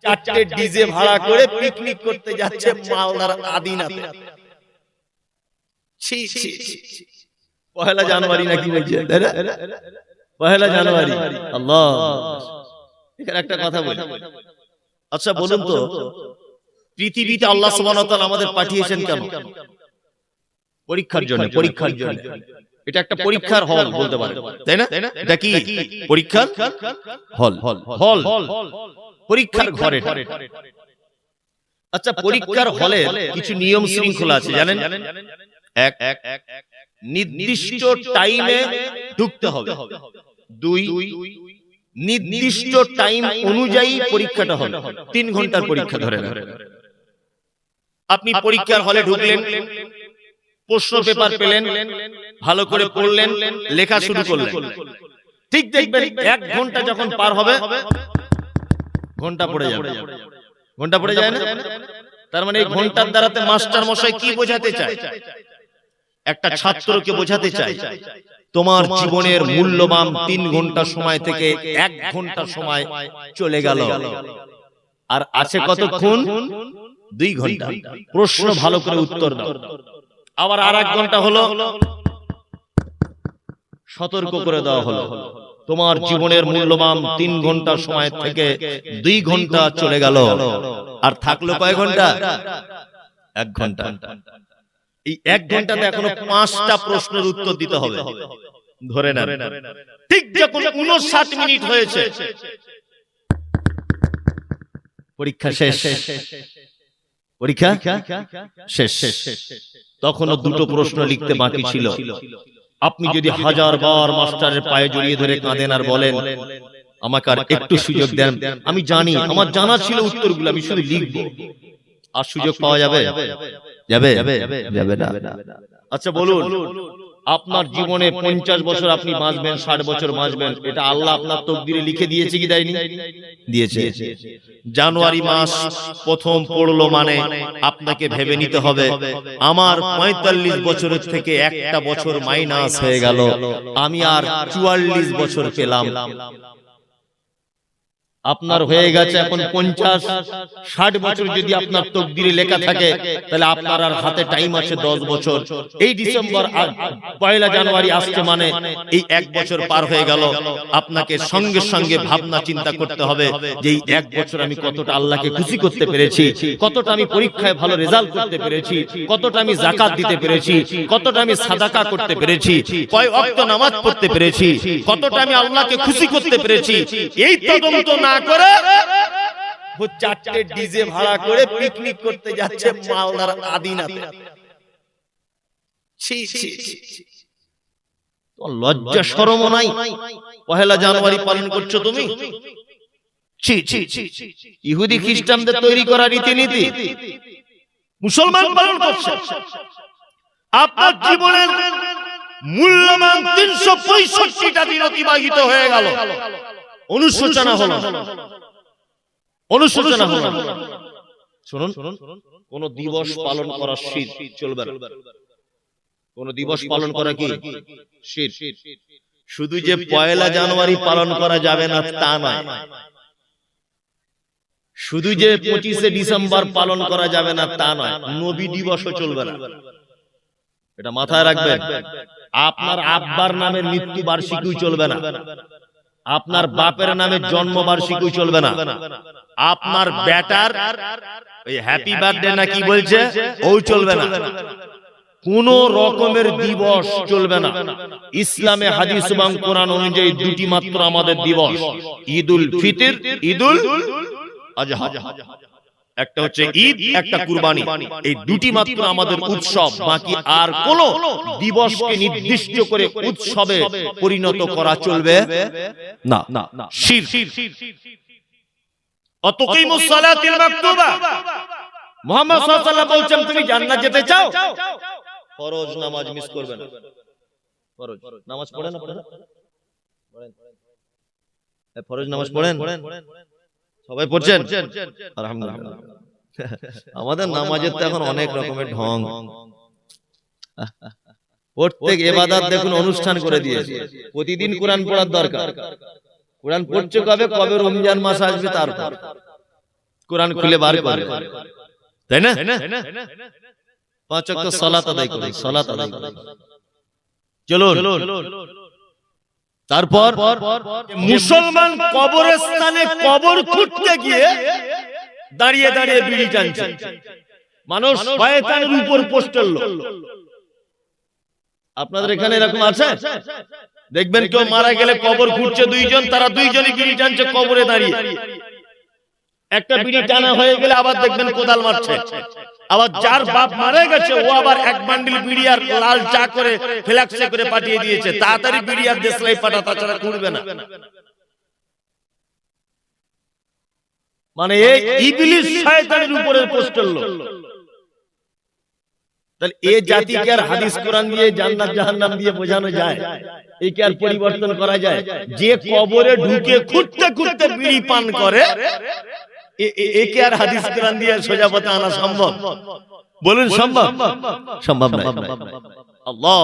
চারটে ডিজে ভাড়া করে পিকনিক করতে যাচ্ছে মালদার আদিনাতে। ছি ছি ছি, পহেলা জানুয়ারি নাকি বলছে, পহেলা জানুয়ারি। আল্লাহ, এখানে একটা কথা বলি। আচ্ছা বলুন তো, পৃথিবীতে আল্লাহ সুবহানাহু ওয়া তাআলা আমাদের পাঠিয়েছেন কেন? পরীক্ষার জন্য, পরীক্ষার জন্য। এটা একটা পরীক্ষার হল বলতে পারেন, তাই না? এটা কি পরীক্ষার হল? হল, পরীক্ষার ঘরে। আচ্ছা, পরীক্ষার হলে কিছু নিয়ম শৃঙ্খলা আছে জানেন? এক, নির্দিষ্ট টাইমে ঢুকতে হবে। দুই, নির্দিষ্ট টাইম অনুযায়ী পরীক্ষাটা হবে। 3 ঘন্টার পরীক্ষা ধরে নেন। আপনি পরীক্ষার হলে ঢুকলেন, প্রশ্ন পেপার পেলেন, ভালো করে পড়লেন, লেখা শুরু করলেন। ঠিক দেখবেন 1 ঘন্টা যখন পার হবে, ঘন্টা পড়ে যাবে। ঘন্টা পড়ে যায় না? তার মানে এই ঘন্টার দ্বারাতে মাস্টার মশাই কি বোঝাতে চায়? একটা ছাত্রকে বোঝাতে চায় তোমার জীবনের মূল্যবান 3 ঘন্টা সময় থেকে 1 ঘন্টা সময় চলে গেল, আর আছে কতক্ষণ? 2 ঘন্টা। প্রশ্ন ভালো করে উত্তর দাও। আবার আর 1 ঘন্টা হলো, সতর্ক করে দেওয়া হলো তোমার জীবনের মূল্যবান 3 ঘন্টা সময় থেকে 2 ঘন্টা চলে গেল, আর থাকলো কয় ঘন্টা? 1 ঘন্টা। এই 1 ঘন্টাতে এখনো 5টা প্রশ্নের উত্তর দিতে হবে ধরে নেন। ঠিক যখন 59 মিনিট হয়েছে, পরীক্ষা শেষ, পরীক্ষা শেষ, তখনও 2টো প্রশ্ন লিখতে বাকি ছিল। আপনি যদি 1000 বার মাস্টারের পায়ে জড়িয়ে ধরে কাঁদেন আর বলেন আমাকে আর একটু সুযোগ দেন, আমি জানি, আমার জানা ছিল উত্তরগুলো, আমি শুধু লিখবো, আর সুযোগ পাওয়া যাবে? যাবে? যাবে না। আচ্ছা বলুন, আপনার জীবনে 50 বছর আপনি বাঁচবেন, 60 বছর বাঁচবেন, এটা আল্লাহ আপনার তকদিরে লিখে দিয়েছে কি দেয়নি? দিয়েছে। জানুয়ারি মাস প্রথম পড়লো মানে আপনাকে ভেবে নিতে হবে আমার 45 বছরের থেকে একটা বছর মাইনাস হয়ে গেল, আমি আর 44 বছর পেলাম। আপনার হয়ে গেছে এখন 50-60 বছর। যদি আপনার তকদিরে লেখা থাকে তাহলে আপনার আর হাতে টাইম আছে 10 বছর। এই ডিসেম্বর আর 1 জানুয়ারি আসছে মানে এই 1 বছর পার হয়ে গেল। আপনাকে সঙ্গে সঙ্গে ভাবনা চিন্তা করতে হবে যে এই 1 বছর আমি কতটা আল্লাহকে খুশি করতে পেরেছি, কতটা আমি পরীক্ষায় ভালো রেজাল্ট করতে পেরেছি, কতটা আমি যাকাত দিতে পেরেছি, কতটা আমি সাদাকা করতে পেরেছি, কয় ওয়াক্ত নামাজ পড়তে পেরেছি, কতটা আমি আল্লাহকে খুশি করতে পেরেছি। এই তদন্ত না করে ও 4টে ডিজে ভাড়া করে পিকনিক করতে যাচ্ছে মালদার আদিনাতে। ছি ছি ছি, তো লজ্জা শরম নাই? পহেলা জানুয়ারি পালন করছো তুমি? ছি ছি ছি, ইহুদি খ্রিস্টানদের তৈরি করা রীতিনীতি মুসলমান পালন করছে। আপনার জীবনের মূল্যবান 365টা দিন অতিবাহিত হয়ে গেল, অনুশোচনা হলো, অনুশোচনা হলো। শুনুন, কোন দিবস পালন করা শিরক চলবে না। কোন দিবস পালন করা কি শিরক? শুধু যে 1 জানুয়ারি পালন করা যাবে না তা নয়, শুধু যে 25শে ডিসেম্বর পালন করা যাবে না তা নয়, নবী দিবসও চলবে না। এটা মাথায় রাখবেন। আপনার আব্বার নামের মৃত্যু বার্ষিকীও চলবে না, আপনার বাপের নামে জন্মবার্ষিকী চলবে না, আপনার বেটার ওই হ্যাপি বার্থডে না কি বলছে ও চলবে না। কোন রকমের দিবস চলবে না। ইসলামে হাদিস এবং কোরআন অনুযায়ী 2টি মাত্র আমাদের দিবস, ঈদুল ফিতর, ঈদুল আজহা। একটা হচ্ছে ঈদ, একটা কুরবানি। এই 2টি মাত্র আমাদের উৎসব। বাকি আর কোন দিবসকে নির্দিষ্ট করে উৎসবে পরিণত করা চলবে না। শিরক। অতকিমুস সালাতিল মাকতুবা। মুহাম্মদ সাল্লাল্লাহু আলাইহি ওয়াসাল্লাম বলেছেন তুমি জান্নাত যেতে চাও, ফরজ নামাজ মিস করবে না। ফরজ নামাজ পড়েন আপনারা? পড়েন? ফরজ নামাজ পড়েন? সবাই পড়ছেন? আলহামদুলিল্লাহ। আমাদের নামাজের তো এখন অনেক রকমের ঢং। প্রত্যেক ইবাদত দেখুন অনুষ্ঠান করে দিয়েছে। প্রতিদিন কোরআন পড়ার দরকার। কোরআন পড়ছে কবে? কবে রমজান মাস আসবে তারপর। কোরআন খুলে বার করে, তাই না? 5 ওয়াক্ত সালাত আদায় করে, সালাত আদায় করে। চলুন, তারপর মুসলমান কবরস্থানে কবর খুঁড়তে গিয়ে দাঁড়িয়ে দাঁড়িয়ে বিড়ি টানছে। মানুষ শয়তানের উপর পোস্টার লো। আপনাদের এখানে এরকম আছে? দেখবেন কেউ মারা গেলে কবর খুঁড়ছে দুইজন, তারা দুইজনই বিড়ি টানছে কবরে দাঁড়িয়ে। একটা বিড়ি টানা হয়ে গেলে আবার দেখবেন কোদাল মারছে। আবার যার বাপ মারা গেছে ও আবার এক বান্ডিল বিড়ি আর লাল চা করে ফ্ল্যাক্সে করে পাঠিয়ে দিয়েছে, তাড়াতাড়ি বিড়ি আর দেশলাই পাঠা, তাছাড়া খুঁড়বে না। মানে এই ইবলিস শয়তানের উপরে পোস্টার লো। তাহলে এই জাতিকে আর হাদিস কোরআন দিয়ে জান্নাত জাহান্নাম দিয়ে বোঝানো যায়? এই কি আর পরিবর্তন করা যায়? যে কবরে ঢুকে খুঁড়তে খুঁড়তে বিড়ি পান করে, একে আর হাদিস কোরআন দিয়ে সোজা পথে আনা সম্ভব? বলুন সম্ভব? সম্ভব না। আল্লাহ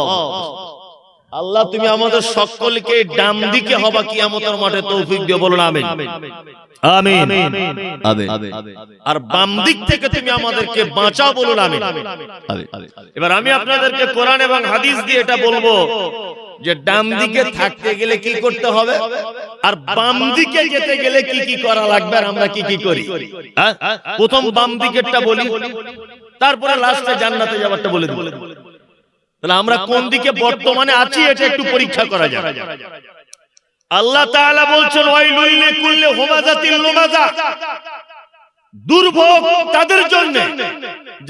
আল্লাহ তুমি আমাদের সকলকে ডান দিকে হবা কিয়ামতের মাঠে তৌফিক দিও, বলুন আমিন। আমিন আমিন। আর বাম দিক থেকে তুমি আমাদেরকে বাঁচাও, বলুন আমিন। এবার আমি আপনাদেরকে কোরআন এবং হাদিস দিয়ে এটা বলবো যে ডান দিকে থাকতে গেলে কি করতে হবে, আর বাম দিকে যেতে গেলে কি কি করা লাগবে, আর আমরা কি কি করি। প্রথম বাম দিকেরটা বলি, তারপরে লাস্টে জান্নাতে যাওয়ারটা বলে দেব। তাহলে আমরা কোন দিকে বর্তমানে আছি এটা একটু পরীক্ষা করা যাক। আল্লাহ তাআলা বলছেন ওয়াইলুল লিকুল্লি হুমাযাতিল লুমাযা, দুর্ভোগ তাদের জন্য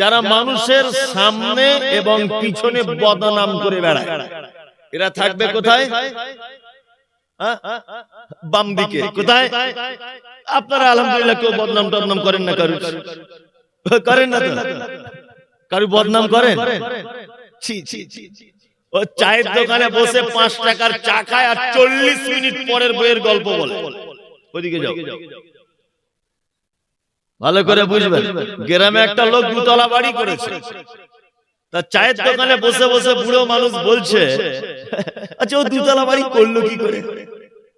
যারা মানুষের সামনে এবং পিছনে বদনাম করে বেড়ায়। এরা থাকবে কোথায়? বাম দিকে। কোথায়? আপনারা আলহামদুলিল্লাহ কেউ বদনাম টদনাম করেন না? করেন না তো? কারু বদনাম করেন? ও চায়ের দোকানে বসে 5 টাকার চা খায় আর 40 মিনিট পরের বইয়ের গল্প বলে। ওদিকে যাও, ভালো করে বুঝবেন। গ্রামে একটা লোক 2 তলা বাড়ি করেছে, তার চায়ের দোকানে বসে বসে বুড়ো মানুষ বলছে, আচ্ছা ও 2 তলা বাড়ি করলো কি করে?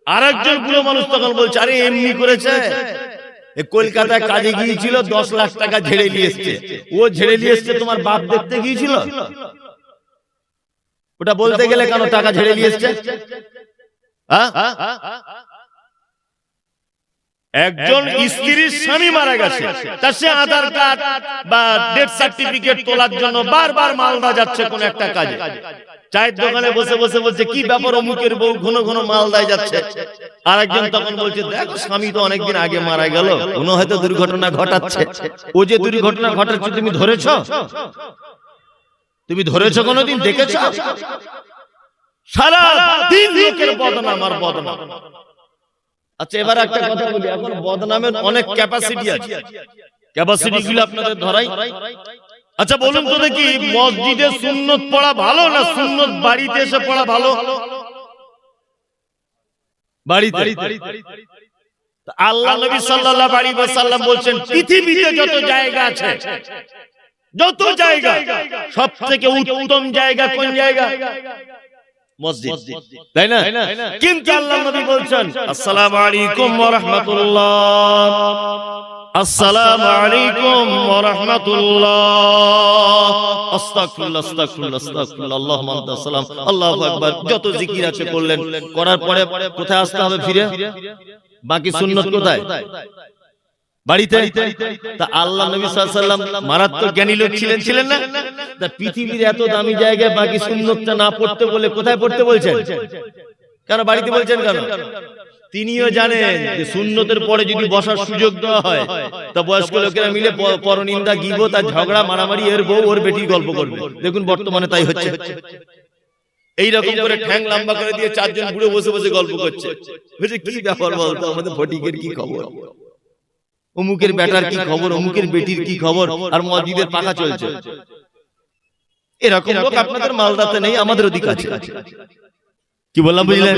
আরেকজন বুড়ো মানুষ তখন বলছে, আরে এমনি করেছে, কলকাতায় কাজে গিয়েছিল, 10 লাখ টাকা ঝেড়ে নিয়ে এসছে। ও ঝেড়ে নিয়ে এসছে, তোমার বাপ দেখতে গিয়েছিল? ওটা বলতে গেলে কেন টাকা ঝেড়ে নিয়ে এসছে? একজন স্ত্রীর স্বামী মারা গেছে, তার সে আধার কার্ড বা ডেথ সার্টিফিকেট তোলার জন্য বারবার মালদা যাচ্ছে কোন একটা কাজে। চায়ের দোকানে বসে বসে বলছে, কি ব্যাপার অমুকের বউ ঘন ঘন মালদায় যাচ্ছে। আরেকজন তখন বলছে, দেখো স্বামী তো অনেকদিন আগে মারা গেল, কোনো হয়তো দুর্ঘটনা ঘটাচ্ছে। ও যে দুর্ঘটনা ঘটাচ্ছে তুমি ধরেছ? তুমি ধরেছ? কোনদিন দেখেছ? সারা দিন লোকের বদনাম আর বদনাম। আচ্ছা এবার একটা কথা বলি, এখন বদনামের অনেক ক্যাপাসিটি আছে, ক্যাপাসিটি গুলো আপনাদের ধরাই। আচ্ছা বলুন তো দেখি, মসজিদে সুন্নত পড়া ভালো না সুন্নত বাড়িতে এসে পড়া ভালো? বাড়িতে। আল্লাহ নবী সাল্লাল্লাহু আলাইহি ওয়াসাল্লাম বলছেন, পৃথিবীতে যত জায়গা আছে, যত জায়গা, সবথেকে উত্তম জায়গা কোন জায়গা? মসজিদ, তাই না? কিন্তু আল্লাহ নবী বলছেন, আসসালামু আলাইকুম ওয়া রাহমাতুল্লাহ, আসসালামু আলাইকুম ওয়া রাহমাতুল্লাহ, আস্তাগফিরুল্লাহ আস্তাগফিরুল্লাহ আস্তাগফিরুল্লাহ, আল্লাহুম্মা আনতা সালাম, আল্লাহু আকবার, যত জিকির আছে করলেন। করার পরে কোথায় আসতে হবে? ফিরে। বাকি সুন্নাত কোথায়? বাড়িতে। তা আল্লাহ নবী সাল্লাল্লাহু আলাইহি ওয়াসাল্লাম মারাত্মক জ্ঞানী লোক ছিলেন, ছিলেন না? তা পৃথিবীর এত দামি জায়গায় বাকি সুন্নতটা না পড়তে বলে কোথায় পড়তে বলছেন? কেন বাড়িতে বলছেন কেন? তিনিও জানেন যে সুন্নতের পরে যদি বসার সুযোগ দেওয়া হয়, তা বয়স্ক লোকেরা মিলে পরনিন্দা, গীবত আর ঝগড়া মারামারি, এর বউ ওর বেটির গল্প করবে। দেখুন বর্তমানে তাই হচ্ছে। এইরকম করে ঠ্যাং লম্বা করে দিয়ে 4 জন বুড়ো বসে বসে গল্প করছে। বলছে কি ব্যাপার বলতো, আমাদের ফটিকের কি খবর, অমুকের বেটার কি খবর, অমুকের বেটির কি খবর, আর মসজিদের পাখা চলছে। এরকম লোক আপনাদের মালদাতে নেই, আমাদের ওদিকে আছে। কি বললাম বুঝলেন?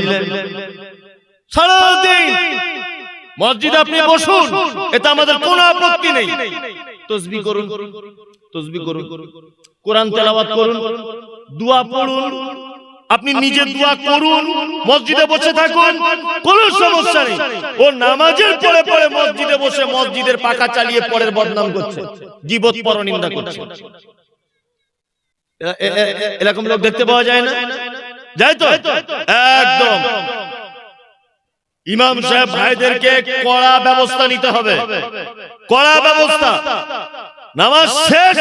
সারাদিন মসজিদে আপনি বসুন, এতে আমাদের কোনো আপত্তি নেই। তাসবিহ করুন, তাসবিহ করুন, কোরআন তেলাওয়াত করুন, দোয়া পড়ুন, আপনি নিজে দোয়া করুন, মসজিদে বসে থাকুন, কোনো সমস্যা নেই। ও নামাজের পরে পরে মসজিদে বসে মসজিদের পাখা চালিয়ে পরের বদনাম করছে, গীবত পরনিন্দা করছে। এরকম লোক দেখতে পাওয়া যায় না? যায় তো? একদম। ইমাম সাহেব ভাইদেরকে কড়া ব্যবস্থা নিতে হবে, কড়া ব্যবস্থা। নামাজ শেষ,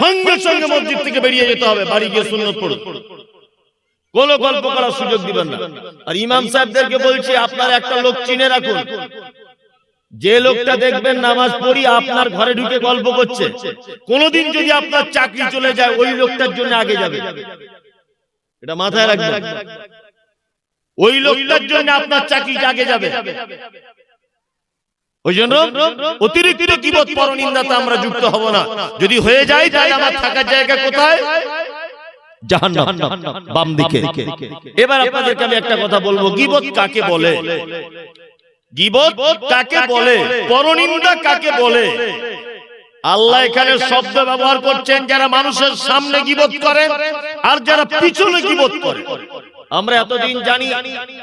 সঙ্গে সঙ্গে মসজিদ থেকে বেরিয়ে যেতে হবে, বাড়ি গিয়ে সুন্নত পড়ুন, কোনো গল্প করার সুযোগ দিবেন না। আর ইমাম সাহেবদেরকে বলছি, আপনারা একটা লোক চিনে রাখুন, যে লোকটা দেখবেন নামাজ পড়ি আপনার ঘরে ঢুকে গল্প করছে, কোনদিন যদি আপনার চাকরি চলে যায় ওই লোকটার জন্য আগে যাবে, এটা মাথায় রাখবেন। ওই লোকটার জন্য আপনার চাকরি আগে যাবে। ওই জন্য অতিরিক্ত গীবত পরনিন্দাতে আমরা যুক্ত হব না। যদি হয়ে যায় তাহলে আমার থাকার জায়গা কোথায়? জাহান্নাম, বাম দিকে। এবার আপনাদেরকে আমি একটা কথা বলবো, গীবত কাকে বলে? গীবত কাকে বলে? পরনিন্দা কাকে বলে? আল্লাহ এখানে শব্দ ব্যবহার করছেন যারা মানুষের সামনে গীবত করে আর যারা পিছনে গীবত করে। আমরা এতদিন জানি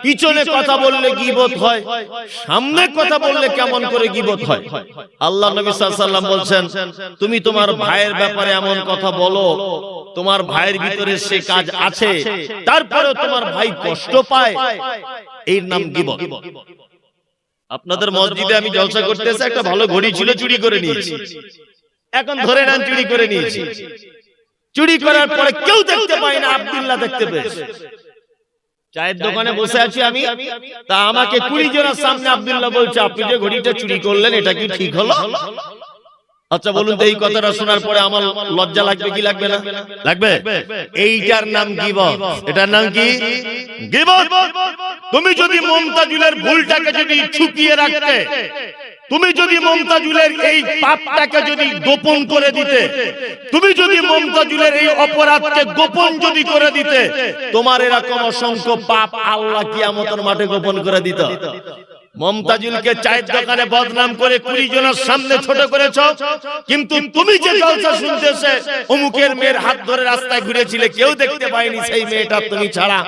পিছনে কথা বললে গীবত হয়, সামনে কথা বললে কেমন করে গীবত হয়। আল্লাহ নবী সাল্লাল্লাহু আলাইহি ওয়াসাল্লাম বলছেন, তুমি তোমার ভাইয়ের ব্যাপারে এমন কথা বলো, তোমার ভাইয়ের ভিতরে সে কাজ আছে, তারপরেও তোমার ভাই কষ্ট পায়, এর নাম গীবত। আপনাদের মসজিদে আমি জলসা করতেছি, একটা ভালো ঘড়ি ছিল, চুরি করে নিয়েছি। এখন ধরে নেন চুরি করে নিয়েছি। চুরি করার পরে কেউ দেখতে পায় না, আব্দুল্লাহ দেখতে পেয়েছে। চায়ের দোকানে বসে আছি আমি, তা আমাকে 20 জনের সামনে আব্দুল্লাহ বলছে, আপনি যে ঘড়িটা চুরি করলেন এটা কি ঠিক হলো? আচ্ছা বলুন তো, এই কথাটা শোনার পরে আমার লজ্জা লাগবে কি লাগবে না? লাগবে। এইটার নাম গীবত। এটার নাম কি? গীবত। তুমি যদি মুমতাজুলের ভুলটাকে যদি ছুপিয়ে রাখতে, তুমি যদি মুমতাজুলের এই পাপটাকে যদি গোপন করে দিতে, তুমি যদি মুমতাজুলের এই অপরাধকে গোপন যদি করে দিতে, তোমার এরকম অসংখ্য পাপ আল্লাহ কিয়ামতের মাঠে গোপন করে দিত। মুমতাজুলকে চায়ের দোকানে বদনাম করে 20 জনের সামনে ছোট করেছো, কিন্তু তুমি যে জলসা শুনতেছে অমুকের মেয়ের হাত ধরে রাস্তায় ঘুরেছিলে, কেউ দেখতে পায়নি, সেই মেয়েটা তুমি ছাড়া।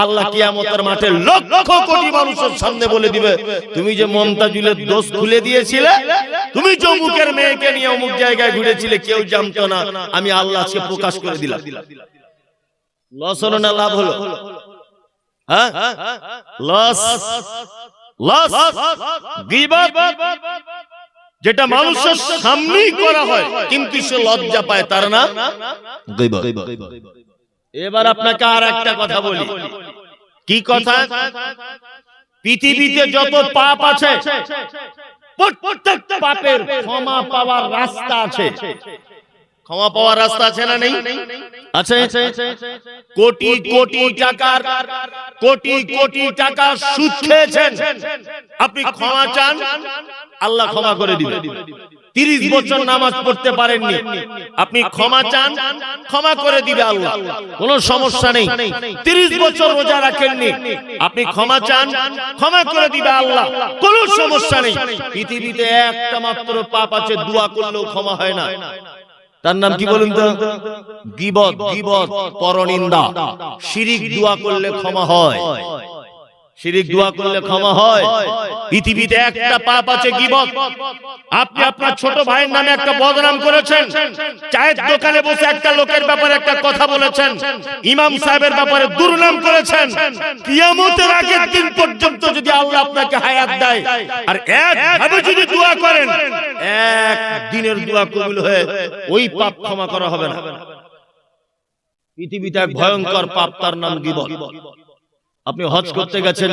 আল্লাহ কিয়ামতের মাঠে লক্ষ কোটি মানুষের সামনে বলে দিবে, তুমি যে মুমতাজুলের দোষ খুলে দিয়েছিলে, তুমি যে অমুকের মেয়েকে নিয়ে অমুক জায়গায় ঘুরেছিলে, কেউ জানতো না, আমি আল্লাহ আজকে প্রকাশ করে দিলাম। লস হলো না লাভ হলো? হ্যাঁ, লস। গীবত যেটা মানুষের সামনেই করা হয় কিন্তু সে লজ্জা পায়, তার নাম গীবত। এবার আপনাকে আর একটা কথা বলি। কি কথা? পৃথিবীতে যত পাপ আছে প্রত্যেক পাপের ক্ষমা পাওয়ার রাস্তা আছে। ক্ষমা পাওয়ার রাস্তা আছে না নেই? আছে। কোটি কোটি টাকার কোটি কোটি টাকা সুদ খেয়েছেন, আপনি ক্ষমা চান, আল্লাহ ক্ষমা করে দিবেন। 30 বছর নামাজ পড়তে পারেননি, আপনি ক্ষমা চান, ক্ষমা করে দিবে আল্লাহ, কোনো সমস্যা নেই। 30 বছর রোজা রাখেননি, আপনি ক্ষমা চান, ক্ষমা করে দিবে আল্লাহ, কোনো সমস্যা নেই। পৃথিবীতে একটা মাত্র পাপ আছে, দোয়া করলেও ক্ষমা হয় না, তার নাম কি বলুন তো? গীবত। গীবত পরনিন্দা। শিরিক দোয়া করলে ক্ষমা হয়, শিরিক দোয়া করলে ক্ষমা হয়। পৃথিবীতে একটা পাপ আছে, গীবত। আপনি আপনার ছোট ভাইয়ের নামে একটা বদনাম করেছেন, চায়ের দোকানে বসে একটা লোকের ব্যাপারে একটা কথা বলেছেন, ইমাম সাহেবের ব্যাপারে দুর্নাম করেছেন। কিয়ামতের আগের দিন পর্যন্ত যদি আল্লাহ আপনাকে হায়াত দেয় আর একভাবে যদি দোয়া করেন, এক দিনের দোয়া কবুল হয়ে ওই পাপ ক্ষমা করা হবে না। পৃথিবীতে এক ভয়ঙ্কর পাপ, তার নাম গীবত। আপনি হজ করতে গেছেন,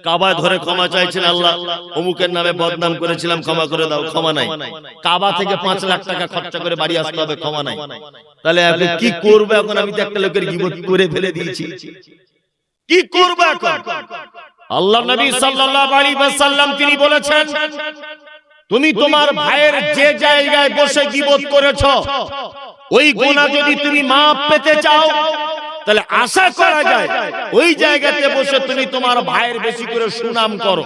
কাবায় ধরে ক্ষমা চাইছেন, আল্লাহ অমুকের নামে বদনাম করেছিলাম, ক্ষমা করে দাও, ক্ষমা নাই। কাবা থেকে 5 লাখ টাকা খরচা করে বাড়ি আসতে হবে, ক্ষমা নাই। তাহলে আপনি কি করবে এখন? আমি তো একটা লোকের গীবত করে ফেলে দিয়েছি, কি করবে এখন? আল্লাহ নবী সাল্লাল্লাহু আলাইহি ওয়াসাল্লাম তিনি বলেছেন, তুমি তোমার ভাইয়ের যে জায়গায় বসে গীবত করেছো, ওই গুনাহ যদি তুমি মাফ পেতে চাও, তাহলে আশা করা যায় ওই জায়গাতে বসে তুমি তোমার ভাইয়ের বেশি করে সুনাম করো,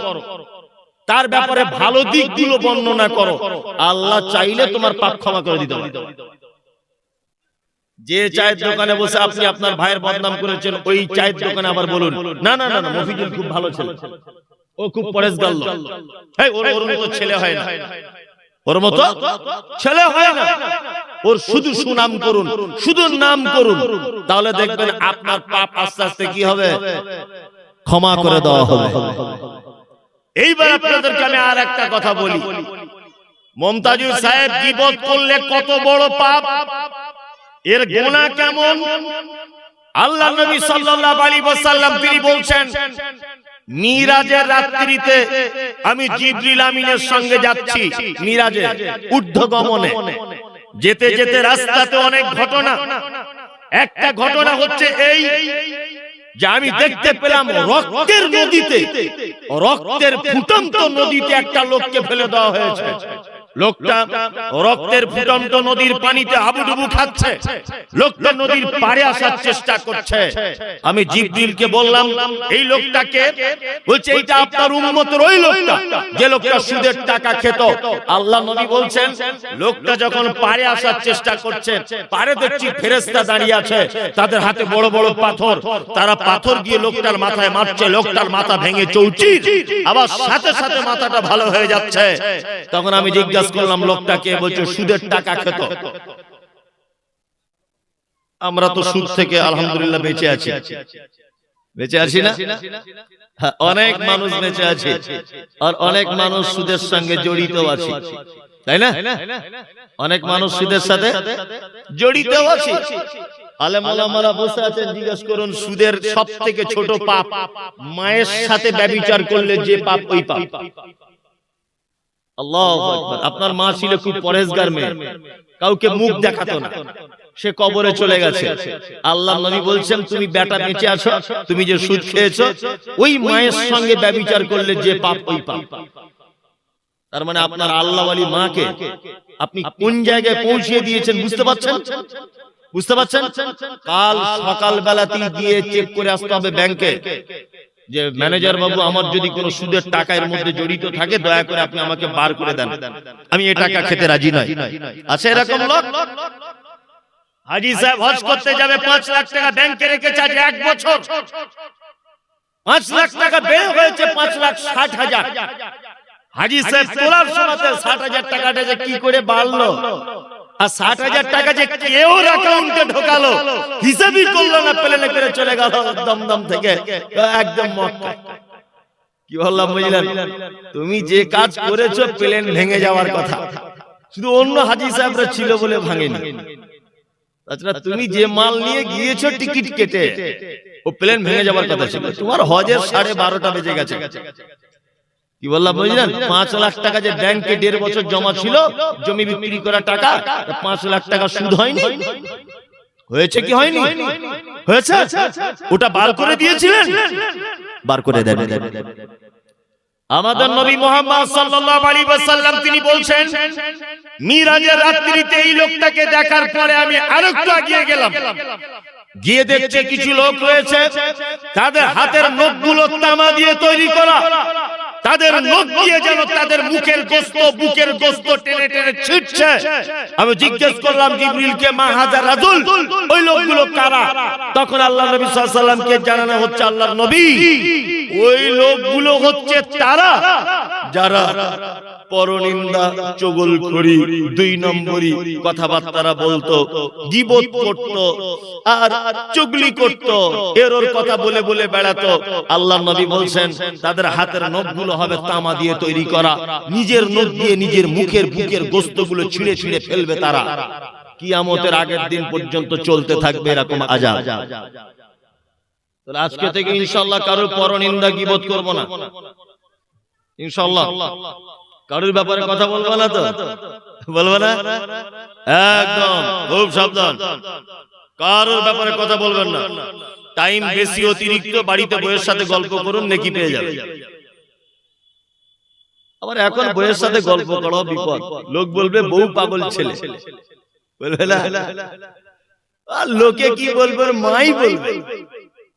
তার ব্যাপারে ভালো দিকগুলো বর্ণনা করো, আল্লাহ চাইলে তোমার পাপ ক্ষমা করে দিতে পারে। যে চায়ের দোকানে বসে আপনি আপনার ভাইয়ের বদনাম করেছেন, ওই চায়ের দোকানে আবার বলুন না না না না মফিজুল খুব ভালো ছেলে, ও খুব পরেশগার লোক, ওর মতো ছেলে হয় না, ওর মতো ছেলে হয় না, ওর শুধু সুনাম করুন, শুধু নাম করুন, তাহলে দেখবেন আপনার পাপ আস্তে আস্তে কি হবে, ক্ষমা করে দেওয়া হবে। এইবার আপনাদেরকে আমি আর একটা কথা বলি, মমতাজুল সাহেব গীবত করলে কত বড় পাপ, এর গুনাহ কেমন। আল্লাহ নবী সাল্লাল্লাহু আলাইহি ওয়াসাল্লাম তিনি বলছেন, মিরাজের রাত্রিতে আমি জিবরিল আমিনের সঙ্গে যাচ্ছি, মিরাজে ঊর্ধ্বগমনে, যেতে যেতে রাস্তাতে অনেক ঘটনা, একটা ঘটনা হচ্ছে এই যে আমি দেখতে পেলাম রক্তের নদীতে, রক্তের ফুটন্ত নদীতে একটা লোককে ফেলে দেওয়া হয়েছে। লোকটা রক্তের ফুটন্ত নদীর পানিতে হাবুডুবু খাচ্ছে, লোকটা নদীর পাড়ে আসার চেষ্টা করছে। আমি জিবরিলকে বললাম এই লোকটাকে, বলছে এইটা আপনার উম্মতের ওই লোকটা যে লোকটা সুদের টাকা খেত। আল্লাহ নবী বলছেন লোকটা যখন পাড়ে আসার চেষ্টা করছে, পাড়ে দেখছি ফেরেশতা দাঁড়িয়ে আছে, তাদের হাতে বড় বড় পাথর, তারা পাথর দিয়ে লোকটার মাথায় মারছে, লোকটার মাথা ভেঙে চৌচির, আবার সাথে সাথে মাথাটা ভালো হয়ে যাচ্ছে। তখন আমি জিজ্ঞাসা করলাম লোকটাকে, বলছে সুদের টাকা খেত। আমরা তো সুদ থেকে আলহামদুলিল্লাহ বেঁচে আছি, বেঁচে আছি না? অনেক মানুষ বেঁচে আছে, আর অনেক মানুষ সুদের সঙ্গে জড়িত আছে, তাই না? অনেক মানুষ সুদের সাথে জড়িত আছে। আলেম ওলামারা বসে আছেন, জিজ্ঞেস করুন সুদের সবথেকে ছোট পাপ মায়ের সাথে ব্যভিচার করলে যে পাপ, ওই পাপ। আল্লাহু আকবার। আপনার মা ছিল খুব পরেশগার মেয়ে, কাউকে মুখ দেখাতো না, সে কবরে চলে গেছে। আল্লাহ নবী বলছেন তুমি বেটা বেঁচে আছো, তুমি যে সুদ খেয়েছো, ওই মায়ের সঙ্গে ব্যভিচার করলে যে পাপ, ওই পাপ। তার মানে আপনার আল্লাহ ওয়ালি মাকে আপনি কোন জায়গায় পৌঁছিয়ে দিয়েছেন বুঝতে পারছেন? বুঝতে পারছেন? কাল সকাল বেলাতেই গিয়ে চেক করে আসতে হবে ব্যাংকে, যে ম্যানেজার বাবু আমার যদি কোনো সুদের টাকা এর মধ্যে জড়িত থাকে দয়া করে আপনি আমাকে বার করে দেন, আমি এই টাকা খেতে রাজি নই। আছে এরকম লোক? হাজী সাহেব হজ করতে যাবে, 5 লাখ টাকা ব্যাংকে রেখেছে, আজ 1 বছর 5 লাখ টাকা বের হয়েছে 5,60,000। হাজী সাহেব তোলার সময়তে 60,000 টাকাটা যে কি করে বাড়লো, আর 60,000 টাকা যে কেউ অ্যাকাউন্টে ঢোকালো হিসাবই করলো না, প্লেনে করে চলে গেল দমদম থেকে একদম মক্কা। কি বললাম বুঝলেন? তুমি যে কাজ করেছো প্লেন ভেঙে যাওয়ার কথা, শুধু অন্য হাজী সাহেবরা ছিল বলে ভাঙেনি। তাছাড়া তুমি যে মাল নিয়ে গিয়েছো টিকিট কেটে, ও প্লেন ভেঙে যাওয়ার কথা ছিল। তোমার হজের 12:30 বেজে গেছে। কি বললাম বুঝলেন? 5 লাখ টাকা যে ব্যাংকে 1.5 বছর জমা ছিল, জমি বিক্রি করা টাকা, 5 লাখ টাকা সুদ হয়নি? হয়েছে কি হয়নি? হয়েছে। ওটা বার করে দিয়েছিলেন, বার করে দেন। আমাদের নবী মুহাম্মদ সাল্লাল্লাহু আলাইহি ওয়াসাল্লাম তিনি বলছেন মিরাজের রাত্রিতে এই লোকটাকে দেখার পরে আমি আরেকটু এগিয়ে গেলাম, গিয়ে দেখছি কিছু লোক রয়েছে, তাদের হাতের নখগুলো তামা দিয়ে তৈরি করা, তাদের নখ দিয়ে যেন তাদের মুখের গোশত, বুকের গোশত টেনে টেনে ছিটছে। আমি জিজ্ঞেস করলাম জিবরিলকে, মা হাযা রাজুল, ওই লোকগুলো কারা? তখন আল্লাহ নবী সাল্লাল্লাহু আলাইহি ওয়াসাল্লামকে জানানো হচ্ছে, আল্লাহর নবী ওই লোকগুলো হচ্ছে তারা যারা পরনিন্দা, চগলখড়ি, 2 নম্বরী কথাবার্তা বলতো, গীবত করত, আর চুগলি করত, এরর কথা বলে বলে বেড়াতো। আল্লাহর নবী বলছেন তাদের হাতের নখগুলো হবে তামা দিয়ে তৈরি করা, নিজের নখ দিয়ে নিজের মুখের বুকের গোশতগুলো ছিঁড়ে ছিঁড়ে ফেলবে তারা। কিয়ামতের আগের দিন পর্যন্ত চলতে থাকবে এরকম আযাব। তাহলে আজকে থেকে ইনশাআল্লাহ কারোর পরনিন্দা, গীবত করব না ইনশাআল্লাহ। কারোর ব্যাপারে কথা বলবো না, তো বলবো না, একদম খুব সাবধান। কারোর ব্যাপারে কথা বলবেন না। টাইম বেশি অতিরিক্ত, বাড়িতে বউয়ের সাথে গল্প করুন, নেকি পেয়ে যাবে। আবার এখন বউয়ের সাথে গল্প করো বিপদ, লোক বলবে বউ পাগল ছেলে, বলবে না? আর লোকে কি বলবে? মাই বলবে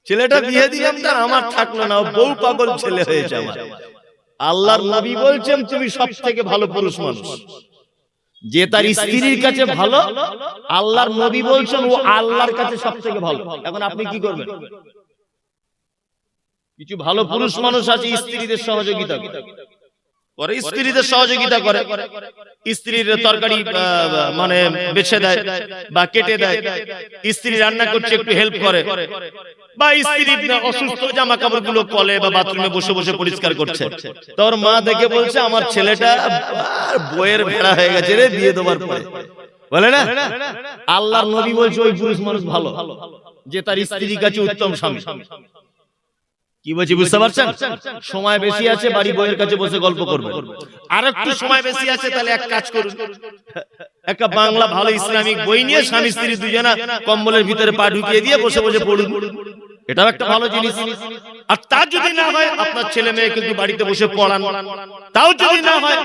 ছেলেটা বিয়ে দিলাম তার আমার থাকলো না, বউ পাগল ছেলে হয়েছে আমার। আল্লাহর নবী বলছেন তুমি সবথেকে ভালো পুরুষ মানুষ, যে তার স্ত্রীর কাছে ভালো, আল্লাহর নবী বলছেন ও আল্লাহর কাছে সবথেকে ভালো। এখন আপনি কি করবেন? কিছু ভালো পুরুষ মানুষ আছে স্ত্রীদের সহযোগিতা করে, স্ত্রীদের সহযোগিতা করে, স্ত্রীর তরকারি মানে বেছে দেয় বা কেটে দেয়, স্ত্রী রান্না করছে একটু হেল্প করে, বা স্ত্রী অসুস্থ জামা কাপড় গুলো কলে বা বাথরুমে বসে বসে পরিষ্কার করছে। তোর মা দেখে বলছে আমার ছেলেটা বইয়ের ভেড়া হয়ে গেছে রে, দিয়ে দেবার পরে বলে না। আল্লাহর নবী বলছে ওই পুরুষ মানুষ ভালো যে তার স্ত্রীর কাছে উত্তম স্বামী। কি বলছি বুঝতে পারছেন? সময় বেশি আছে, বাড়ি বইয়ের কাছে বসে গল্প করবে। আর একটু সময় বেশি আছে, তাহলে এক কাজ করুন, একটা বাংলা ভালো ইসলামিক বই নিয়ে স্বামী স্ত্রী দুজনা কম্বলের ভিতরে পা ঢুকিয়ে দিয়ে বসে বসে পড়ুন, এটাও একটা ভালো জিনিস। আর তা যদি না হয় আপনার ছেলে মেয়ে কিন্তু বাড়িতে বসে পড়ান, তাও যদি না হয়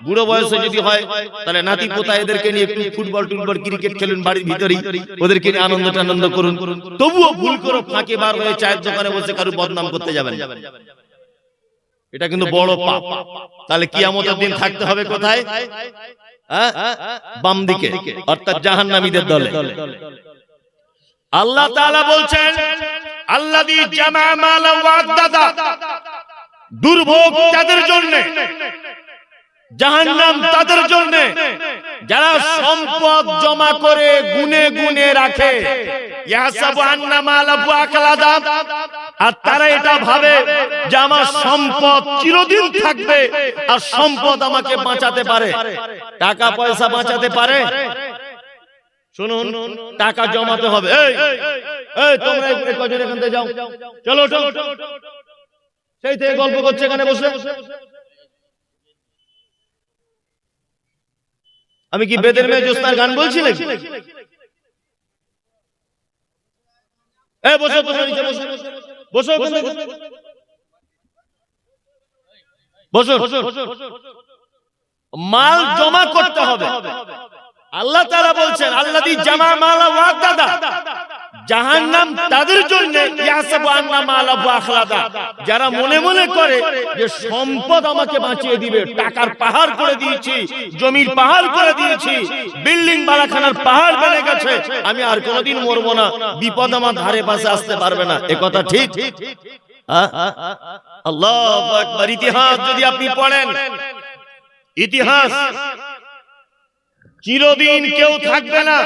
বুড়ো বয়সে যদি হয় তাহলে নাতি পোতা এদেরকে নিয়ে একটু ফুটবল টুটবল ক্রিকেট খেলুন বাড়ির ভিতরেই, ওদেরকে নিয়ে আনন্দ করুন। তবুও ভুল করে ফাঁকে বার হয়ে চায়ের দোকানে বসে কারো বদনাম করতে যাবেন, এটা কিন্তু বড় পাপ। তাহলে কিয়ামতের দিন থাকতে হবে কোথায়? বাম দিকে, অর্থাৎ জাহান্নামীদের দলে। আল্লাহ তাআলা বলছেন আল্লাযী জামা মালা ওয়া আদ্দাদা, দুর্ভোগ তাদের জন্য, জাহান্নাম তাদের জন্য যারা সম্পদ জমা করে গুনে গুনে রাখে, ইয়াহসাবু আন্না মালাহু আখলাদা, আর তারা এটা ভাবে যে আমার সম্পদ চিরদিন থাকবে আর সম্পদ আমাকে বাঁচাতে পারে, টাকা পয়সা বাঁচাতে পারে। শুনুন, টাকা জমাতে হবে। এই তোমরা এই কজন এখান থেকে যাও, চলো চলো, সেই থেকে গল্প করছে এখানে বসে। আমি কি বেদের মেয়ে জোস্তার গান বলছি নাকি? বসো বসো, নিচে বসো, বসো বসো, মাল জমা করতে হবে। আল্লাহ তাআলা বলছেন আল্লাযী জামা মালা ওয়া আদ্দাদা, জাহান্নাম তাদের জন্য, ইয়াহসাবু আন্না মালাহু আখলাদা, যারা মনে মনে করে যে সম্পদ আমাকে বাঁচিয়ে দিবে, টাকার পাহাড় করে দিয়েছি, জমির পাহাড় করে দিয়েছি, বিল্ডিং বালাখানার পাহাড় বেড়ে গেছে, আমি আর কোনোদিন মরবো না, বিপদ আমার ধারে পাশে আসতে পারবে না। এ কথা ঠিক? আল্লাহু আকবার। ইতিহাস যদি আপনি পড়েন, ইতিহাস চিরদিন কেউ থাকবে না।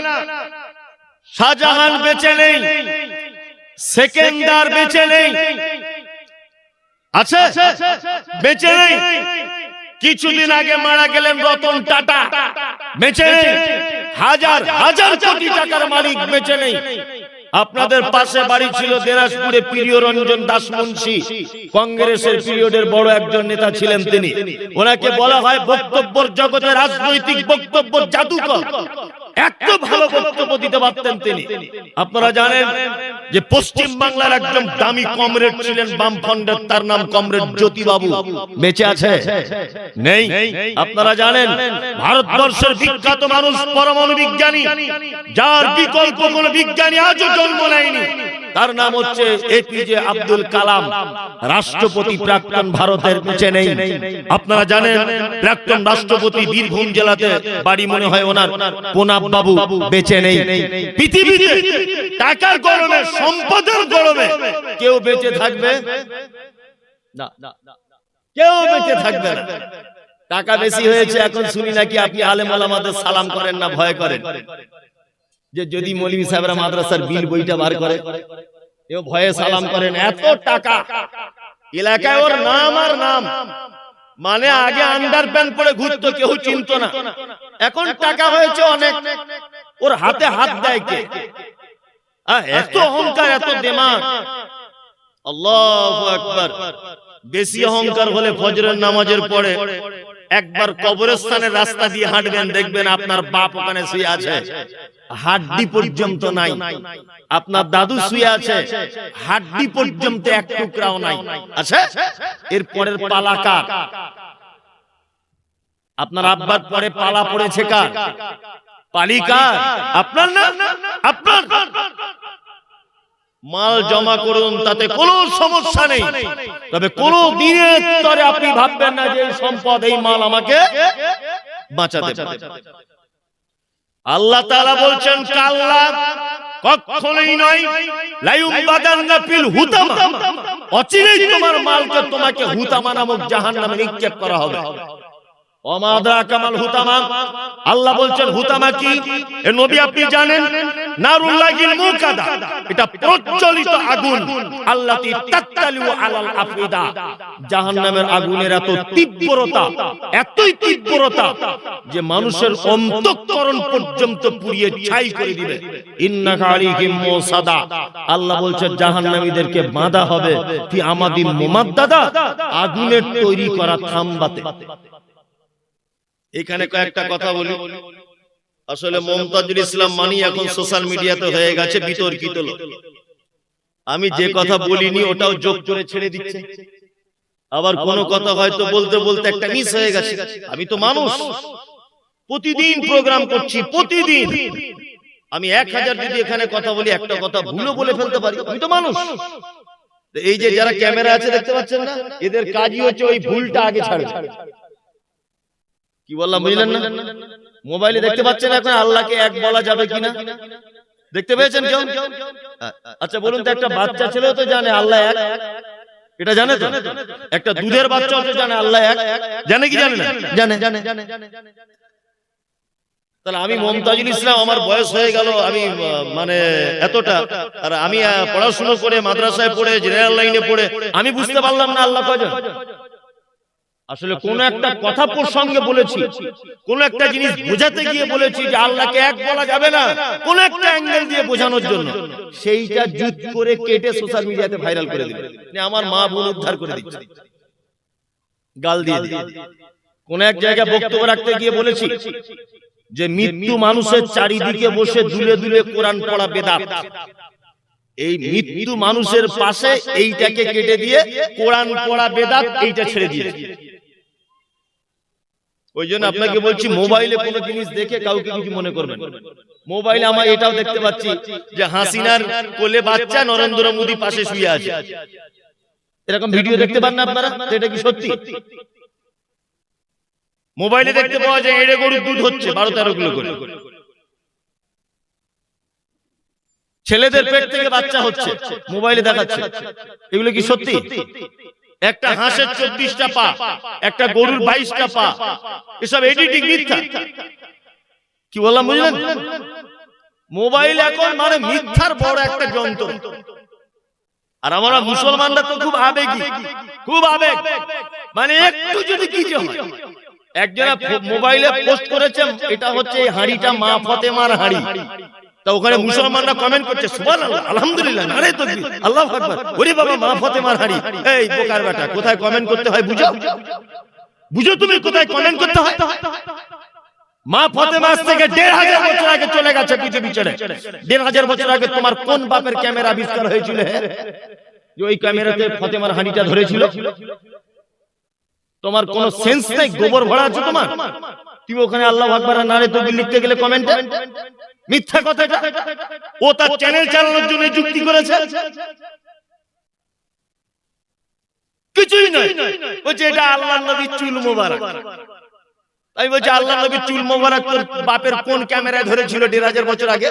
শাহজাহান বেঁচে নেই, সেকেন্দার বেঁচে নেই, আছে বেঁচে নেই। কিছুদিন আগে মারা গেলেন রতন টাটা, বেঁচে নেই। হাজার হাজার কোটি টাকার মালিক বেঁচে নেই। আপনাদের পাশে বাড়ি ছিল দিনাজপুরে প্রিয়রঞ্জন দাস মুন্সি, কংগ্রেসের পিরিয়ডের বড় একজন নেতা ছিলেন তিনি। ওনাকে বলা হয় বক্তব্যের জগতে রাজনৈতিক বক্তব্য জাদুকর, এত ভালো বক্তব্য দিতে পারতেন তিনি। আপনারা জানেন যে পশ্চিম বাংলার একজন দামি কমরেড ছিলেন বামফ্রন্টের, তার নাম কমরেড জ্যোতিবাবু, বেঁচে আছে? নেই। আপনারা জানেন ভারতবর্ষের বিখ্যাত মানুষ পরমাণু বিজ্ঞানী, যার বিকল্প কোন বিজ্ঞানী আজও জন্ম নেয়নি, তার নাম হচ্ছে এপিজে আব্দুল কালাম, রাষ্ট্রপতি প্রাক্তন ভারতের, বেঁচে নেই। আপনারা জানেন প্রাক্তন রাষ্ট্রপতি বীরভূম জেলাতে বাড়ি, মনে হয় ওনার, প্রণব বাবু, বেঁচে নেই। পৃথিবীতে টাকার গরমে, সম্পদের গরমে কেউ বেঁচে থাকবে না, কেউ বেঁচে থাকবে না। টাকা বেশি হয়েছে, এখন শুনি নাকি আপনি আলেম ওলামাদের সালাম করেন না, ভয় করেন যে যদি মৌলভী সাহেবরা মাদ্রাসার বিল বইটা বার করে, এও ভয়ে সালাম করেন। এত টাকা এলাকায়, ওর নাম আর নাম, মানে আগে আন্ডার প্যান্ট পরে ঘুরতো, কেউ চিনতো না, এখন টাকা হয়েছে অনেক, ওর হাতে হাত দেয় কে? এত অহংকার, এত দিমাগ। আল্লাহু আকবার। বেশি অহংকার হলে ফজরের নামাজের পরে একবার কবরস্থানের রাস্তা দিয়ে হাঁটবেন, দেখবেন আপনার বাপ ওখানে শুয়ে আছে, হাড্ডি পর্যন্ত নাই। আপনার দাদু শুয়ে আছে, হাড্ডি পর্যন্ত এক টুকরাও নাই। আচ্ছা, এর পরের পালা কার? আপনার আব্বার পরে পালা পড়েছে কার? পালি কার? আপনার না, আপনার। মাল জমা করুন, তাতে কোনো সমস্যা নেই, তবে কোন দিনের তরে আপনি ভাববেন না যে এই সম্পদ, এই মাল আমাকে বাঁচাতে পারে। আল্লাহ তাআলা বলছেন কাল্লা, কখনোই নয়, লায়ুবাদান্না ফিল হুতামা, অচিরেই তোমার মালকে তোমাকে হুতামা নামক জাহান্নামে নিক্ষেপ করা হবে। ওমা আদরাকা মাল হুতামা, আল্লাহ বলছেন হুতামা কি? এ নবী আপনি জানেন, নারুল্লাহিল মুকাদা, এটা প্রজ্বলিত আগুন, আল্লাতী তাত্তালিউ আলাল আফিদা, জাহান্নামের আগুনের এত তীব্রতা, এতই তীব্রতা যে মানুষের অন্তঃকরণ পর্যন্ত পুড়িয়ে ছাই করে দিবে। ইন্নাকা আলাইহিম মুসাদা, আল্লাহ বলছেন জাহান্নামীদেরকে বাঁধা হবে ফি আমাদিম মুমাদ্দাদা, আগুনের তৈরি করা থাম্বাতে। এখানে কয়েকটা কথা বলি। আসলে মুমতাজুল ইসলাম মানি এখন সোশ্যাল মিডিয়াতে হয়ে গেছে বিতর্কিত লোক। আমি যে কথা বলিনি ওটাও যোগ করে ছেড়ে দিচ্ছে, আবার কোন কথা হয়তো বলতে বলতে একটা মিস হয়ে গেছে। আমি তো মানুষ, প্রতিদিন প্রোগ্রাম করছি, প্রতিদিন আমি 1000 যদি এখানে কথা বলি, একটা কথা ভুলও বলে ফেলতে পারি, আমি তো মানুষ। এই যে যারা ক্যামেরা আছে দেখতে পাচ্ছেন না, এদের কাজই হচ্ছে ওই ভুলটা আগে ছাড়বে। কি বললাম বুঝলেন না? মোবাইলে দেখতে পাচ্ছেন এখন আল্লাহকে এক বলা যাবে কিনা, দেখতে পেয়েছেন কেউ? আচ্ছা বলুন তো, একটা বাচ্চা ছেলেও তো জানে আল্লাহ এক, এটা জানে তো? একটা দুধের বাচ্চাও তো জানে আল্লাহ এক, জানে কি জানে না? জানে। তাহলে আমি মুমতাজুল ইসলাম, আমার বয়স হয়ে গেল, আমি মানে এতটা, আর আমি পড়াশোনা করে মাদ্রাসায় পড়ে জেনারেল লাইনে পড়ে আমি বুঝতে পারলাম না আল্লাহ কয়জন। আসলে কোন একটা কথা প্রসঙ্গে বলেছি, কোন একটা জিনিস বোঝাতে গিয়ে বলেছি যে আল্লাহকে এক বলা যাবে না, কোন একটা অ্যাঙ্গেল দিয়ে বোঝানোর জন্য, সেইটা জুত করে কেটে সোশ্যাল মিডিয়াতে ভাইরাল করে দিল, আমার মা বোন উদ্ধার করে দিচ্ছে, গাল দিয়ে দিয়ে। কোন এক জায়গায় বক্তব্য রাখতে গিয়ে বলেছি যে মৃত্যু মানুষের চারিদিকে বসে দুলে দুলে কোরআন পড়া বেদাত। এই মৃত্যু মানুষের পাশে এইটাকে কেটে দিয়ে কোরআন পড়া বেদাত, এইটা ছেড়ে দিয়েছে। ওই জন্য আপনাকে বলছি, মোবাইলে কোনো জিনিস দেখে কাউকে কিছু মনে করবেন। মোবাইলে আমরা এটাও দেখতে পাচ্ছি যে হাসিনার কোলে বাচ্চা, নরেন্দ্র মোদী পাশে শুয়ে আছে, এরকম ভিডিও দেখতে পান না আপনারা? এটা কি সত্যি? মোবাইলে দেখতে পাওয়া যায় এড়ে গরুর দুধ হচ্ছে 12-13 কিলো করে, ছেলেদের পেট থেকে বাচ্চা হচ্ছে, মোবাইলে দেখাচ্ছে। এগুলো কি সত্যি? একটা হাঁসের 24টা পা, একটা গরুর 22টা পা, এসব এডিটিং মিথ্যা। কি বললাম বুঝলেন? মোবাইল এখন মানে মিথ্যার বড় একটা যন্ত্র। আর আমরা মুসলমানরা তো খুব আবেগী, খুব আবেগ, মানে একটু যদি কিছু হয়। একজনা মোবাইলে পোস্ট করেছে, এটা হচ্ছে এই হাঁড়িটা মা ফাতেমার হাঁড়ি, তা ওখানে মুসলমানরা কমেন্ট করছে সুবহানাল্লাহ, আলহামদুলিল্লাহ, নারে তাকবীর, আল্লাহু আকবার, ওরে বাবা মা ফাতেমার হাঁড়ি। এই বোকার বেটা, কোথায় কমেন্ট করতে হয় বুঝো? বুঝো তুমি কোথায় কমেন্ট করতে হয়? মা ফাতেমা থেকে 1500 বছর আগে চলে গেছে পৃথিবী ছেড়ে। 1500 বছর আগে তোমার কোন বাপের ক্যামেরা আবিষ্কার হয়েছিল যে ওই ক্যামেরাতে ফাতেমার হাঁড়িটা ধরেছিল? তোমার কোনো সেন্স নেই, গোবর ভরা আছে তোমার। তুমি ওখানে আল্লাহু আকবার আর নারে তাকবীর লিখতে গেলে কমেন্টে মিথ্যা কথাটা। ও তার চ্যানেল চালানোর জন্য যুক্তি করেছে, কিছুই নয়। বলছে এটা আল্লাহর নবীর চুল মোবারক। আমি বলছি আল্লাহর নবীর চুল মোবারক তোর বাপের কোন ক্যামেরায় ধরেছিল 1500 বছর আগে?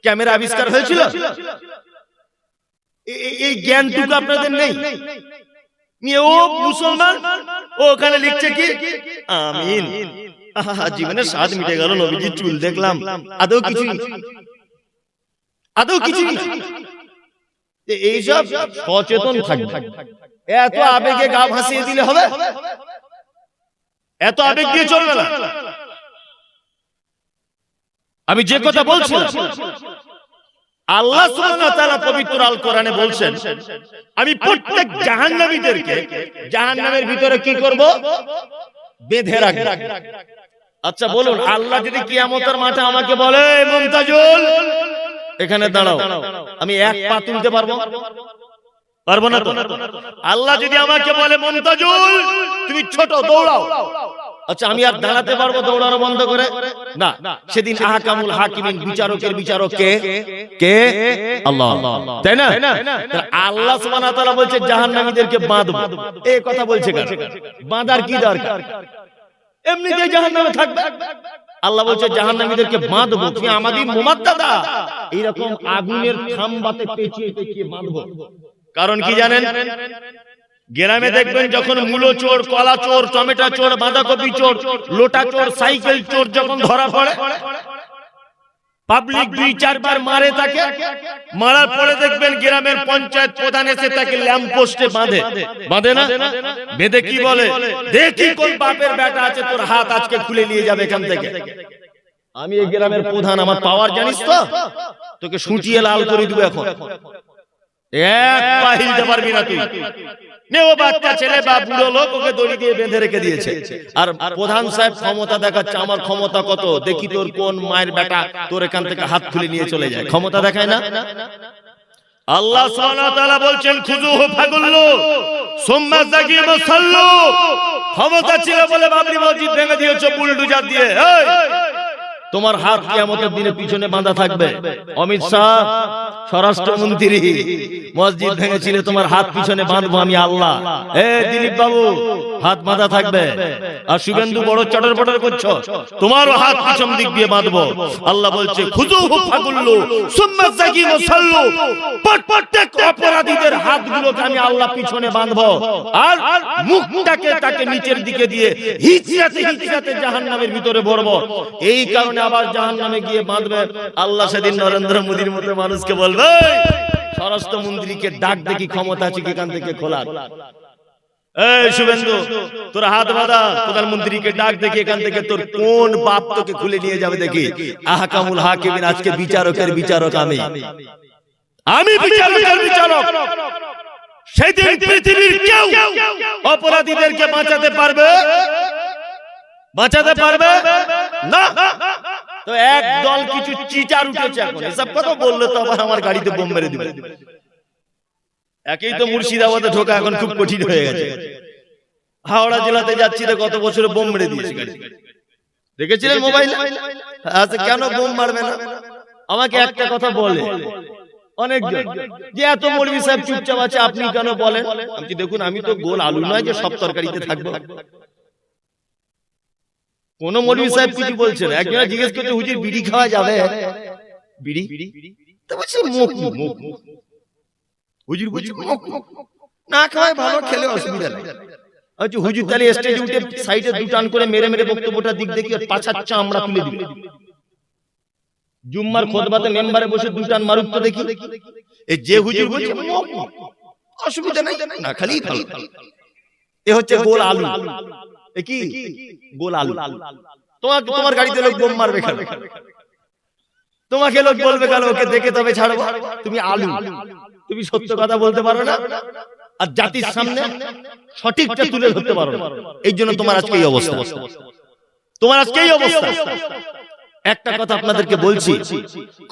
ক্যামেরা আবিষ্কার হয়েছিল? এই জ্ঞানটুকু আপনাদের নেই। ও মুসলমান, ও ওখানে লিখছে কি আমিন, জীবনের স্বাদ মিটে গেল, নবীজির চুল দেখলাম। আদৌ কিছু, আদৌ কিছু। এইসব সচেতন থাকবে। এত আবেগে গা ভাসিয়ে দিলে হবে? এত আবেগ দিয়ে চলবে না। আমি যে কথা বলছি, আল্লাহ সুবহানাহু ওয়া তাআলা পবিত্র আল কোরআনে বলছেন, আমি প্রত্যেক জাহান্নামীদেরকে জাহান্নামের ভিতরে কি করব? বেঁধে রাখব। আচ্ছা বলুন, আল্লাহ যদি কিয়ামতের মাঠে আমাকে বলে মুমতাজুল এখানে দাঁড়াও, আমি এক পা তুলতে পারবো? পারবো না তো। আল্লাহ যদি আমাকে বলে মুমতাজুল তুমি ছোট, দৌড়াও, আচ্ছা আমি আর দাঁড়াতে পারবো দৌড়ানো বন্ধ করে? না। সেদিন আহকামুল হাকিমিন, বিচারকের বিচারক কে? কে? আল্লাহ, তাই না? আল্লাহ সুবহানাহু ওয়া তাআলা বলছে জাহান্নামীদেরকে বাঁধবো। এই কথা বলছে কেন? বাঁধার কি দরকার? এমনিতে জাহান্নামে থাকবে। আল্লাহ বলছে জাহান্নামীদেরকে বাঁধবো, তুমি আমাদের মুমাদ্দাদা, এইরকম আগুনের খাম্বাতে পেঁচিয়ে পেঁচিয়ে বাঁধবো। কারণ কি জানেন? গ্রামে দেখবেন যখন মূলো চোর, কলা চোর, টমেটো চোর, বাঁধাকপি চোর, লোটা চোর, সাইকেল চোর যখন ধরা পড়ে, পাবলিক 2-4 বার মারে তাকে। মারার পরে দেখবেন গ্রামের পঞ্চায়েত প্রধান এসে তাকে ল্যাম্প পোস্টে বাঁধে না? বেঁধে কি বলে, দেখি কোন বাপের বেটা আছে তোর হাত আজকে খুলে নিয়ে যাবে এখান থেকে। আমি এই গ্রামের প্রধান, আমার পাওয়ার জানিস তো, তোকে সুটিয়ে লাল করে দিব এখন, এক পা হিলতে পারবি না তুই। ও বাচ্চা ছেলে বা বুড়ো লোক, ওকে দড়ি দিয়ে বেঁধে রেখে দিয়েছে। আর প্রধান সাহেব ক্ষমতা দেখাচ্ছে, আমার ক্ষমতা কত, দেখি তোর কোন মায়ের বেটা তোর এখান থেকে হাত খুলে নিয়ে চলে যায়। ক্ষমতা দেখায় না? আল্লাহ সুবহানাহু ওয়া তাআলা বলছেন খুযুহু ফাগুল্লু সুম্মা যাকিমু সাল্লু। ক্ষমতা ছিল বলে বাবরি মসজিদ ভেঙে দিয়েছো বুলডোজার দিয়ে। এই তোমার হাত কিয়ামতের দিনে পিছনে বাঁধা থাকবে। অমিত শাহ স্বরাষ্ট্রমন্ত্রী, মসজিদ ভেঙেছিলে, তোমার হাত পিছনে বাঁধবো আমি আল্লাহ। দিলীপ বাবু, হাত বাঁধা থাকবে। আর শুভেন্দু বড় চটর পটর করছো, তোমারও হাত পিছন দিক দিয়ে বাঁধবো। আল্লাহ বলছে খুযুহু ফাগুল্লু সুম্মা যাকিমু সাল্লু। প্রত্যেক অপরাধীদের হাতগুলোকে আমি আল্লাহ পিছনে বাঁধবো, আর মুখটাকে তাকে নিচের দিকে দিয়ে হিচড়াতে হিচড়াতে জাহান্নামের ভিতরে ভরবো। এই কারণে আবার জাহান্নামে গিয়ে বাঁধবে। আল্লাহ সেদিন নরেন্দ্র মোদীর মতো মানুষকে বলবে, স্বরাষ্ট্রমন্ত্রীকে ডাক দেখি ক্ষমতা আছে কি এখান থেকে খোলার। এই শুভেন্দু, তোর হাত বাঁধা, প্রধানমন্ত্রীকে ডাক দেখি এখান থেকে তোর কোন বাপ তোকে খুলে নিয়ে যাবে দেখি। আহকামুল হাকিমিন, আজকে বিচারকের বিচারক আমি বিচারকের বিচারক। সেদিন পৃথিবীর কেউ অপরাধীদেরকে বাঁচাতে পারবে না। তো এক দল কিছু চিটার উঠেছে এখন, এসব কথা বললে তো আবার আমার গাড়িতে বোম মেরে দিবে। একই তো মুর্শিদাবাদে ঢোকা এখন খুব কঠিন হয়ে গেছে। হাওড়া জেলাতে যাচ্ছি তো গত বছরে বোম মেরে দিয়েছে গাড়ি, দেখেছিলেন মোবাইলে? আচ্ছা, কেন বোম মারবে না? আমাকে একটা কথা বলে অনেকজন যে এত মৌলভী সাহেব চুপচাপ আছে, আপনি কেন বলেন? আমি দেখুন, আমি তো গোল আলু নয় যে সব তরকারিতে থাকবো। কোন মৌলভী সাহেব কিছু বলছে না। একজন জিজ্ঞেস করছে হুজুর বিড়ি খাওয়া যাবে? বিড়ি তো বলছে মুখ। হুজুর বলছে না খাওয়াই ভালো, খেলে অসুবিধা নেই। আচ্ছা হুজুর তাহলে স্টেজে উঠে সাইডে দুটান করে মেরে মেরে বক্তব্যটা দিক দেখি, আর পাছার চামড়া তুলে দিবে। জুম্মার খুতবাতে মেম্বারে বসে দুটান মারুক তো দেখি। এই যে হুজুর বলছে অসুবিধা নেই, না খালি ভালো। এ হচ্ছে গোল আলু। কি গোল আলু? তোমার গাড়িতে লোক বোম মারবে কেন? তোমাকে লোক বলবে কেন ওকে দেখে তবে ছাড়বো? তুমি আলু, তুমি সত্য কথা বলতে পারো না, আর জাতির সামনে সঠিকটা তুলে ধরতে পারো না। এই জন্য তোমার আজকে এই অবস্থা। একটা কথা আপনাদেরকে বলছি,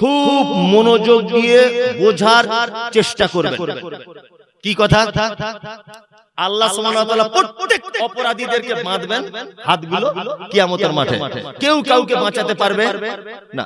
খুব মনোযোগ দিয়ে বোঝার চেষ্টা করবেন। কি কথা? আল্লাহ সুবহানাহু ওয়া তাআলা প্রত্যেক অপরাধীদেরকে বাঁধবেন হাতগুলো কিয়ামতের মাঠে। কেউ কাউকে বাঁচাতে পারবে না।